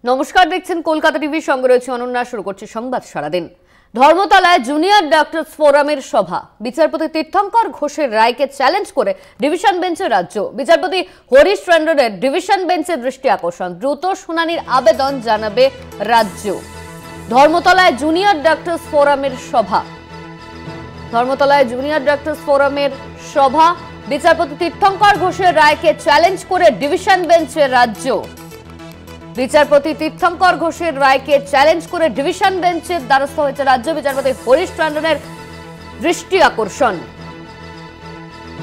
নমস্কার, দেখছেন কলকাতা টিভি, সঙ্গে রয়েছে অনন্যা। শুরু করছি সংবাদ সারাদিন। ধর্মতলায় জুনিয়র ডক্টরস ফোরামের সভা। বিচারপতি তীর্থঙ্কর ঘোষের রায়কে চ্যালেঞ্জ করে ডিভিশন বেঞ্চে রাজ্য। বিচারপতি হরিশ টন্ডনের ডিভিশন বেঞ্চের দৃষ্টি আকর্ষণ, দ্রুত শুনানির আবেদন জানাবে রাজ্য। ধর্মতলায় জুনিয়র ডক্টরস ফোরামের সভা। ধর্মতলায় জুনিয়র ডক্টরস ফোরামের সভা। বিচারপতি তীর্থঙ্কর ঘোষের রায়কে চ্যালেঞ্জ করে ডিভিশন বেঞ্চে রাজ্য। বিচারপতি তীর্থঙ্কর ঘোষের রায়কে চ্যালেঞ্জ করে ডিভিশন বেঞ্চের দ্বারস্থ হয়েছে রাজ্য। বিচারপতি হরিশ টন্ডনের দৃষ্টি আকর্ষণ।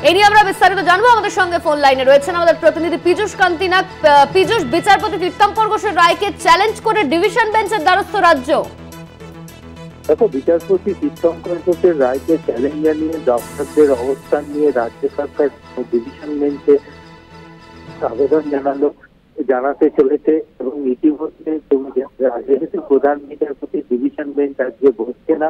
এই নিয়ে আমরা বিস্তারিত জানবো। আমাদের সঙ্গে ফোন লাইনে রয়েছেন আমাদের প্রতিনিধি পীযূষ কান্তি নাগ। পীযূষ, বিচারপতি তীর্থঙ্কর ঘোষের রায়কে চ্যালেঞ্জ করে ডিভিশন বেঞ্চের দ্বারস্থ রাজ্য। দেখো, বিচারপতি তীর্থঙ্কর ঘোষের রায়কে চ্যালেঞ্জ জানিয়ে ডক্টরদের অবস্থান নিয়ে রাজ্য সরকার ডিভিশন বেঞ্চে আবেদন জানাতে চলেছে এবং ইতিমধ্যে যেহেতু প্রধান বিচারপতি ডিভিশন বেঞ্চ আজকে বসছে না,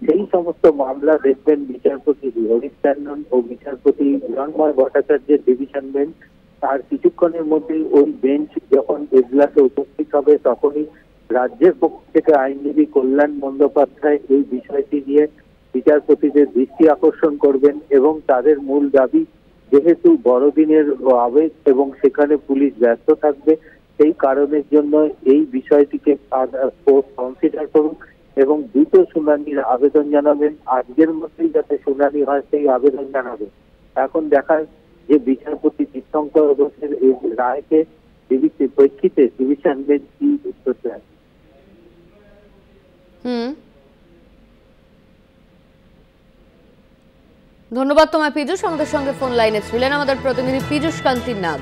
সেই সমস্ত মামলা দেখবেন বিচারপতি হরিশ টন্ডন ও বিচারপতি হিরণময় ভট্টাচার্যের ডিভিশন বেঞ্চ। আর কিছুক্ষণের মধ্যেই ওই বেঞ্চ যখন এজলাসে উপস্থিত হবে, তখনই রাজ্যের পক্ষ থেকে আইনজীবী কল্যাণ বন্দ্যোপাধ্যায় এই বিষয়টি নিয়ে বিচারপতিদের দৃষ্টি আকর্ষণ করবেন এবং তাদের মূল দাবি, যেহেতু বড়দিনের আবেগ এবং সেখানে পুলিশ ব্যস্ত থাকবে, সেই কারণের জন্য এই বিষয়টিকে কনসিডার করুন এবং দ্রুত শুনানির আবেদন জানাবেন। আজকের মধ্যেই যাতে শুনানি হয় সেই আবেদন জানাবেন। এখন দেখার যে বিচারপতি তীর্থঙ্কর ঘোষের এই রায়কে প্রেক্ষিতে ডিভিশন বেঞ্চ কি উত্তর দেয়। ধন্যবাদ তোমায় পীযূষ। আমাদের সঙ্গে ফোন লাইনে ছিলেন আমাদের প্রতিনিধি পীযূষ কান্তি নাগ।